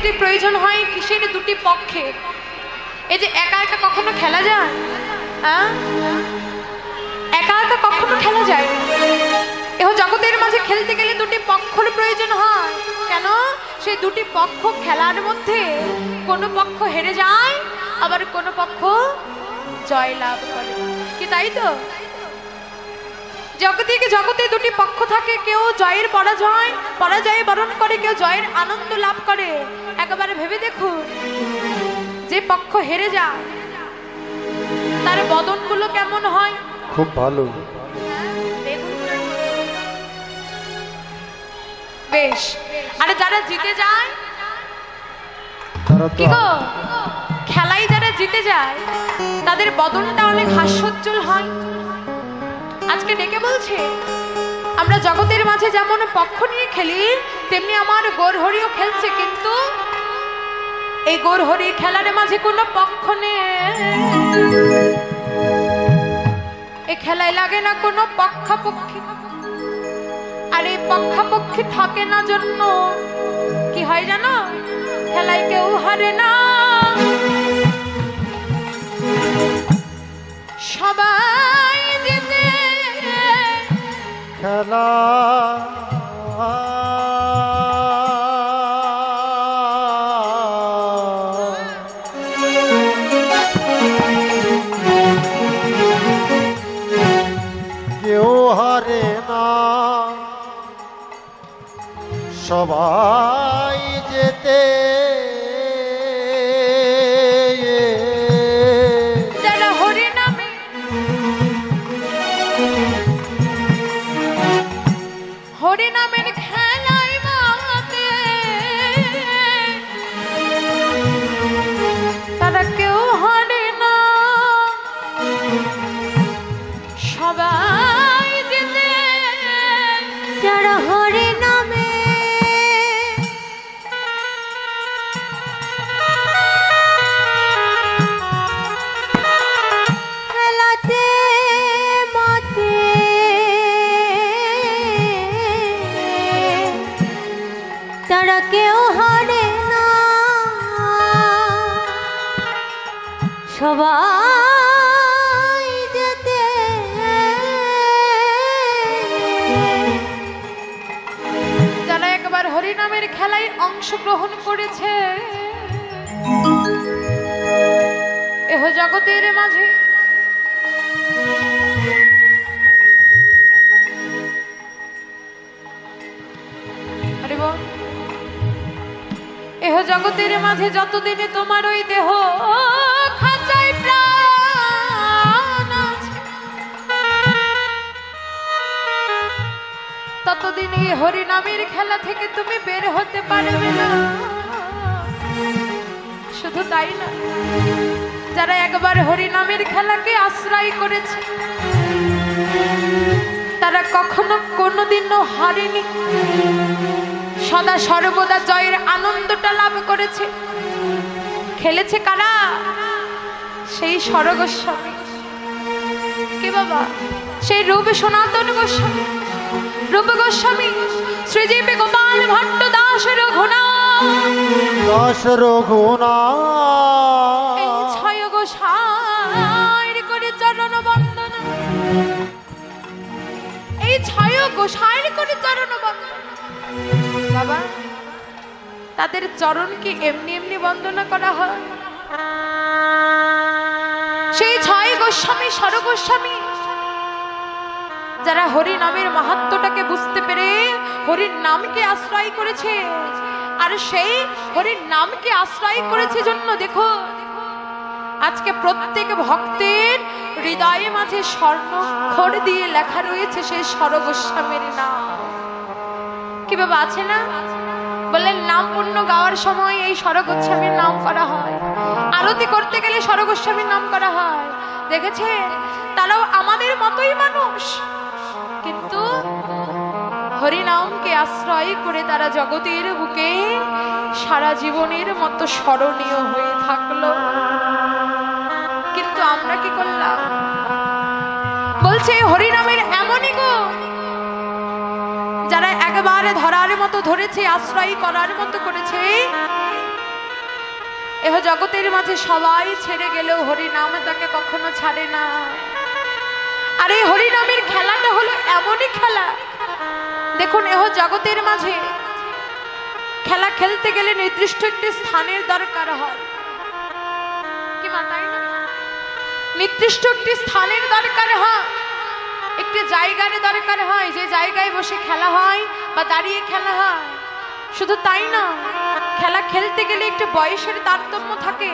যদি প্রয়োজন হয় কিসের দুটি পক্ষে, এই যে একা একা কখনো খেলা যায়? একা একা কখনো খেলা যায়? এহ জগতের মাঝে খেলতে গেলে দুটি পক্ষর প্রয়োজন হয়। কেন? সেই দুটি পক্ষ খেলার মধ্যে কোনো পক্ষ হেরে যায়, আবার কোনো পক্ষ জয় লাভ করে, কি তাই তো? জগতে দুটি পক্ষ থাকে, কেউ জয়ের পরাজয় বরণ করে, কেউ জয়ের আনন্দ লাভ করে। একবারে ভেবে দেখুন, যে পক্ষ হেরে যায় তার বদনগুলো কেমন হয়? খুব ভালো, বেশ। আর যারা জিতে যায়, কি গো, খেলায় যারা জিতে যায় তাদের বদনটা অনেক হাস্যোজ্জ্বল হয়। আজকে ডেকে বলছে, আমরা জগতের মাঝে যেমন পক্ষ নিয়ে খেলি, তেমনি আমার গৌরহরিও খেলছে, কিন্তু এই গৌরহরি খেলার মাঝে কোনো পক্ষ নেই। এই খেলায় লাগে না কোনো পক্ষাপক্ষী, আর এই পক্ষাপক্ষী থাকে না জন্য কি হয় জানো? খেলায় কেউ হারে না, সবাই জিতে। খেলা কেউ হারে না, সবাই যেতে। যারা হরি নামে হরি নামের খেলায় মাতে, তারা কেউ হারে না, সবাই যেতে। যারা হরি নামে খেলাতে মাতে, তারা কেউ হারে না, সবাই যেতে। যারা একবার হরিনামের খেলায় অংশগ্রহণ করেছে, এহ জগতের মাঝে এহ জগতের মাঝে যতদিনে তোমার ওই দেহ খাঁচায় প্রাণ আছে, ততদিন এই হরিনামের খেলা থেকে তুমি বের হতে পারবে না। শুধু তাই না, যারা একবার হরিনামের খেলাকে আশ্রয় করেছে, তারা কখনো কোনোদিনও হারেনি, সদা সর্বদা জয়ের আনন্দটা লাভ করেছে। খেলেছে কারা? সেই স্বরগোস্বামী, কে বাবা? সেই রূপ সনাতন গোস্বামী, রূপ গোস্বামী, শ্রীজীবী গোপাল ভট্ট দাস রঘুনাথ, এই ছয় গোসাইর করে চরণ বন্দনা, এই ছয় গোসাইর করে চরণ বন্দনা। বাবা, তাদের চরণ কি এমনি এমনি বন্দনা করা হয়? সেই ছয় গোস্বামী, স্বরগোস্বামী, যারা হরি নামের মাহাত্ম্যটাকে বুঝতে পেরে হরির নামকে আশ্রয় করেছে, আর সেই হরির নামকে আশ্রয় করেছে জন্য দেখো আজকে প্রত্যেক ভক্তের হৃদয়ে মাঝে স্বর্ণাক্ষর দিয়ে লেখা রয়েছে সেই স্বরগোস্বামীর নাম। কি বাবা আছে না? বললেন নাম পুণ্য গাওয়ার সময় এই স্বরগোস্বামীর নাম করা হয়, আরতি করতে গেলে স্বরগোস্বামীর নাম করা হয়। দেখেছে, তারাও আমাদের মতোই মানুষ, কিন্তু হরিনামকে আশ্রয় করে তারা জগতের বুকে সারা জীবনের মতো স্মরণীয় হয়ে থাকলো। কিন্তু আমরা কি করলাম? বলছে হরিনামের এমনই গো, যারা একবারে ধরার মতো ধরেছে, আশ্রয় করার মতো করেছে, এহ জগতের মাঝে সবাই ছেড়ে গেলেও হরিনাম তাকে কখনো ছাড়ে না। আর এই হরিনামের খেলাটা হলো এমনই খেলা, দেখুন এহ জগতের মাঝে খেলা খেলতে গেলে নির্দিষ্ট একটি স্থানের দরকার হয়, কি মা তাই না? নির্দিষ্ট একটি স্থানের দরকার হয়, একটি জায়গার দরকার হয়, যে জায়গায় বসে খেলা হয় বা দাঁড়িয়ে খেলা হয়। শুধু তাই না, খেলা খেলতে গেলে একটু বয়সের তারতম্য থাকে,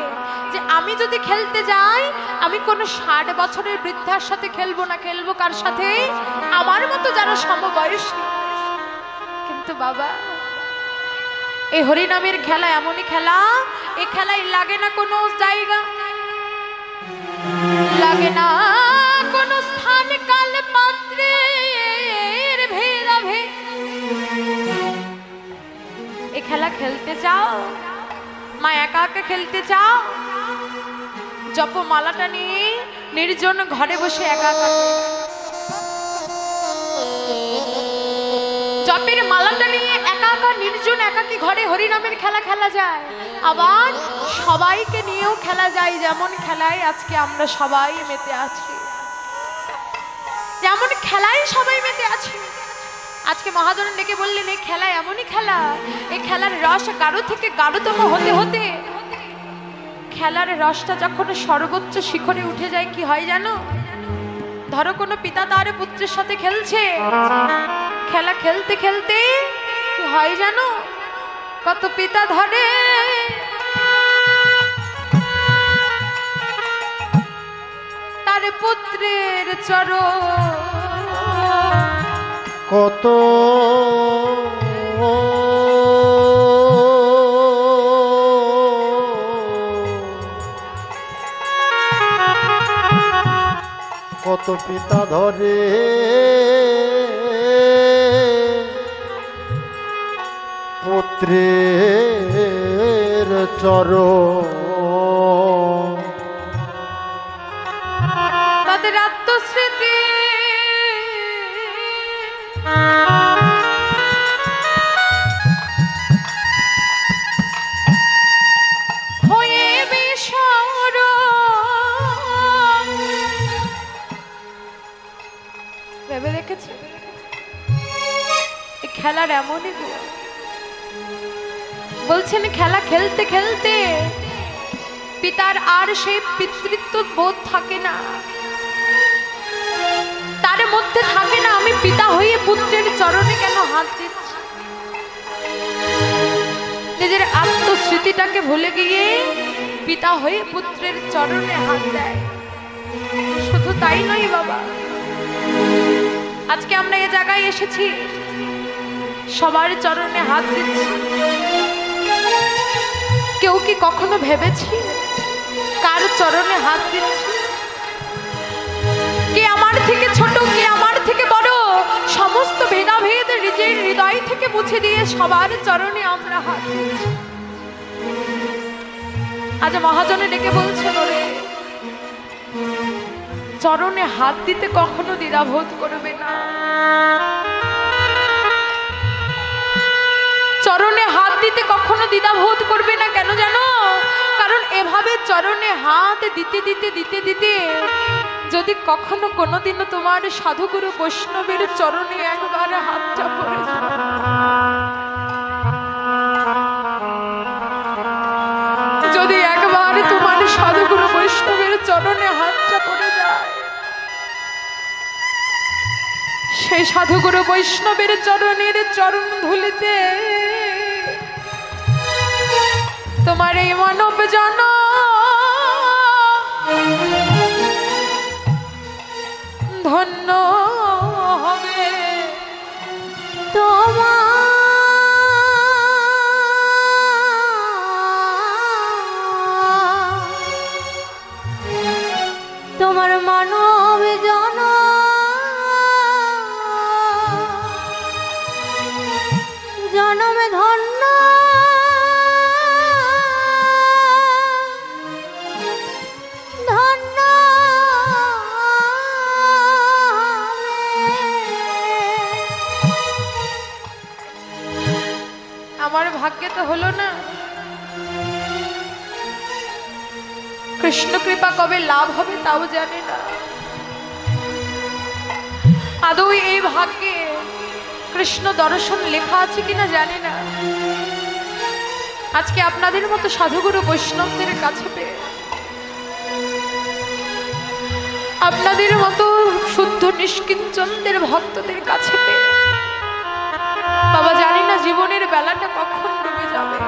যে আমি যদি খেলতে যাই আমি কোনো 60 বছরের বৃদ্ধার সাথে খেলবো না, খেলবো কার সাথে? আমার মতো যারা সমবয়সী। কিন্তু বাবা, এই হরিনামের খেলা এমনই খেলা, এই খেলায় লাগে না কোনো জায়গা, লাগে না কোনো স্থান কাল পাত্রের ভেদাভেদ। এই খেলা খেলতে চাও মা, একা একা খেলতে চাও, জপমালাটা নিয়ে নির্জন ঘরে বসে একা একা জপের মালাটা নিয়ে একা একা নির্জন একাকী ঘরে হরিনামের খেলা খেলা যায়। আবার সবাইকে নিয়েও খেলা যায়, যেমন খেলায় আজকে আমরা সবাই মেতে আছি, যেমন খেলায় সবাই মেতে আছি। আজকে মহাজন ডেকে বললেন এই খেলা এমনই খেলা, এই খেলার রস গাঢ় থেকে গাঢ়তম হতে হতে খেলার রসটা যখন সর্বোচ্চ শিখরে উঠে যায় কি হয় জানো? ধরো কোনো পিতা তার পুত্রের সাথে খেলছে, খেলা খেলতে খেলতে কি হয় জানো? কত পিতা ধরে তার পুত্রের চরণ, কত কত পিতা ধরে পুত্রের চরণ, তাদের আত্মস্মৃতি হয়ে বিস্মরণ। ভেবে দেখেছে এই খেলার এমনই গুণ। বলছেন খেলা খেলতে খেলতে পিতার আর সেই পিতৃত্ব বোধ থাকে না, তার মধ্যে থাকে না আমি পিতা হয়ে পুত্রের চরণে কেন হাত দিচ্ছি। নিজের আত্মস্মৃতিটাকে ভুলে গিয়ে পিতা হয়ে পুত্রের চরণে হাত দেয়। শুধু তাই নয় বাবা, আজকে আমরা এ জায়গায় এসেছি, সবার চরণে হাত দিচ্ছি। কেউ কি কখনো ভেবেছি কার চরণে হাত দিচ্ছি? কে আমার থেকে ছোট, কে আমার থেকে বড়, সমস্ত ভেদাভেদ নিজের হৃদয় থেকে মুছে দিয়ে সবার চরণে আমরা হাত দিচ্ছি। আজ মহাজনে ডেকে বলছেন ওরে চরণে হাত দিতে কখনো দ্বিধাবোধ করবে না, চরণে হাত দিতে কখনো দ্বিধাবোধ করবে না। কেন জানো? কারণ এভাবে চরণে হাত দিতে দিতে দিতে দিতে যদি কখনো কোনোদিনও তোমার সাধুগুরু বৈষ্ণবের চরণে একবার হাতটা পড়ে যায়, যদি একবার তোমার সাধুগুরু বৈষ্ণবের চরণে হাতটা পড়ে যায়, সেই সাধুগুরু বৈষ্ণবের চরণের চরণ ধুলিতে তোমার এই মানব জন ধন্য হবে। তোমার মানব জন জনমে ধন্য ধন্য। আমার ভাগ্যে তো হলো না, কৃষ্ণ কৃপা কবে লাভ হবে তাও জানে না। আদৌ এই ভাগ্যে কৃষ্ণ দর্শন লেখা আছে কিনা জানি না। আজকে আপনাদের মতো সাধুগুরু বৈষ্ণবদের কাছে পেয়ে, আপনাদের মতো শুদ্ধ নিষ্কিঞ্চনদের ভক্তদের কাছে পেয়ে, বাবা জানি না জীবনের বেলাটা কখন ডুবে যাবে।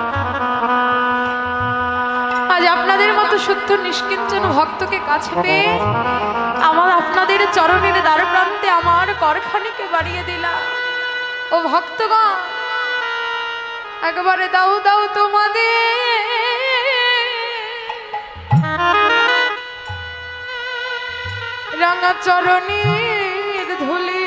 আজ আপনাদের মতো শুদ্ধ নিষ্কিঞ্চন ভক্তকে কাছে পেয়ে আমার আপনাদের চরণের দ্বার প্রান্তে আমার করখানিকে বাড়িয়ে দিলাম। ও ভক্তগণ, একবারে দাও দাও তোমাদের রাঙা চরণের ধুলি।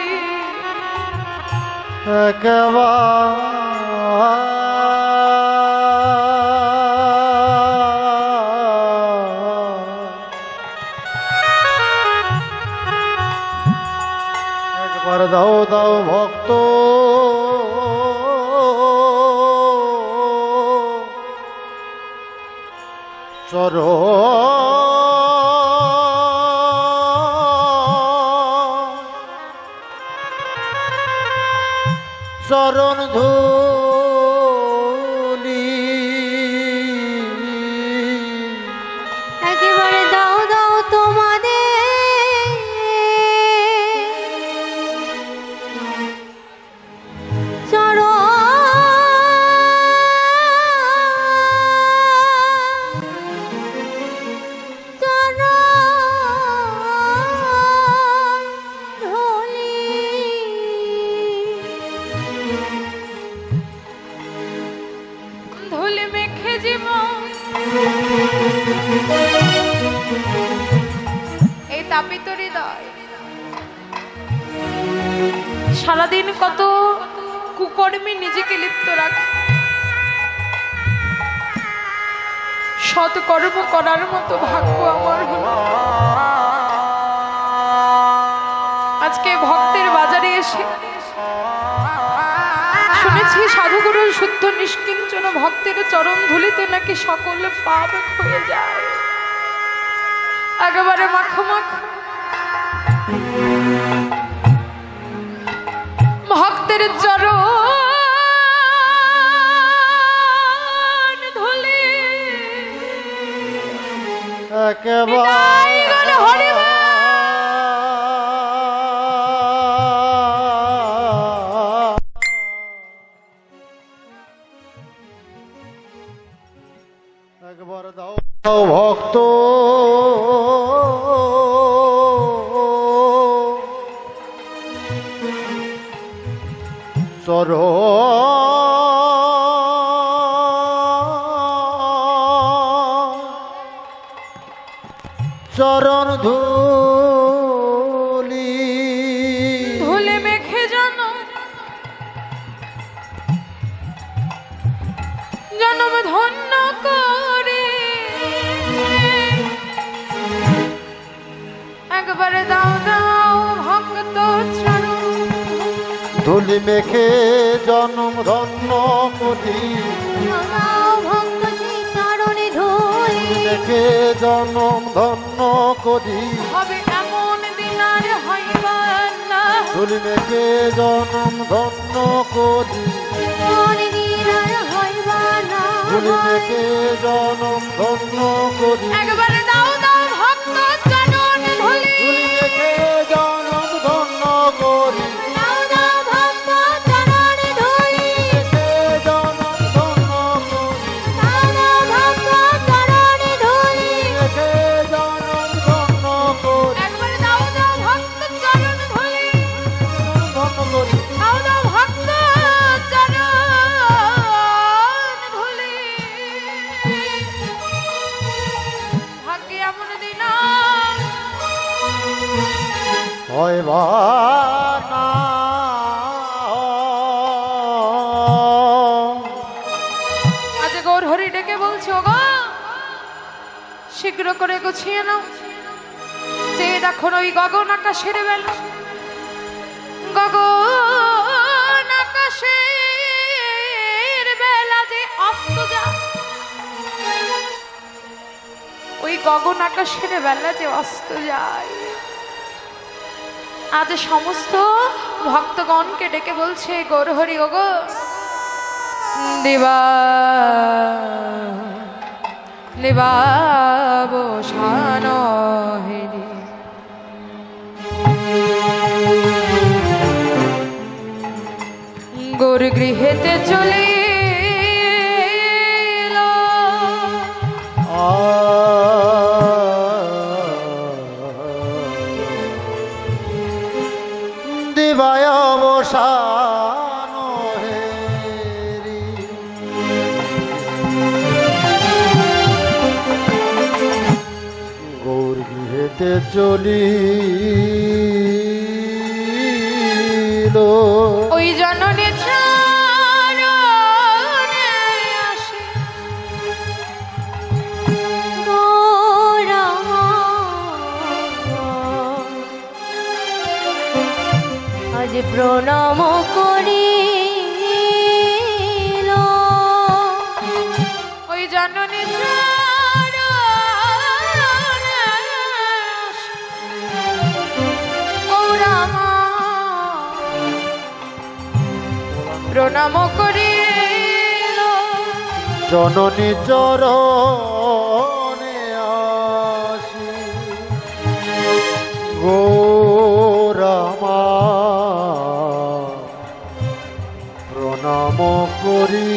একবার দাও দাও ভক্ত চরণ ধুলি। একেবারে দাও দাও তোমাদের চরণ ধুলি মেখে জীবন এই তাপিত হৃদয় সারাদিন কত কুকর্মে নিজেকে লিপ্ত রাখে। সৎকর্ম করার মতো ভাগ্য আমার হলো। আজকে ভক্তের বাজারে এসে শুনেছি সাধুগুরুর শুদ্ধ নিষ্কিঞ্চন ভক্তের চরণ ধুলিতে নাকি সকল পাপ হয়ে যায়, একেবারে মাখামাখ। ভক্তের চরণ ধুলি একেবারে হরি একবার দাও দাও ভক্ত চরণ ধুলি। ধুলে মেখে জনম ধন্য করে একবারে দাও দাও ভক্ত চরণ ধুলি মেখে জনম ধন্য করি। ভক্ত চরণে ধুলি মেখে জনম ধন্য করি। হবে এমন দিন আর হইবার না। ধুলি মেখে জনম ধন্য করি। ধুলি মেখে জনম ধন্য করি। একবারে দাও দাও ভক্ত চরণ ধুলি ধুলি মেখে জনম ধন্য করি। দাও দাও ভক্ত চরণে ধুলি মেখে জনম ধন্য করি। দাও দাও ভক্ত চরণে ধুলি মেখে জনম ধন্য করি। একবারে দাও দাও ভক্ত চরণ ধুলি ধন্য করি। দাও দাও ভক্ত চরণ ধুলি। ভাগ্যে এমন দিন হয় বা না আজ গৌর হরি ডেকে বলছো গো শীঘ্র করে গুছিয়ে নাও। যে দেখো ওই গগন আকাশের বেলা, গগন আকাশের বেলা যে অস্ত যায়, ওই গগন আকাশের বেলা যে অস্ত যায়। আজ সমস্ত ভক্তগণকে ডেকে বলছে গৌরহরি ওগো দেবা দেবাবসান হেরি গৌর গৃহেতে চলে দিবায় অবসান হেরি গৌর গৃহেতে চলিল ওই জননী চরণে আসে আজ প্রণাম করিল ওই জননী চরণে আসে ও রামা প্রণাম করিল জননী চরণে আসি গৌরামা প্রণাম করি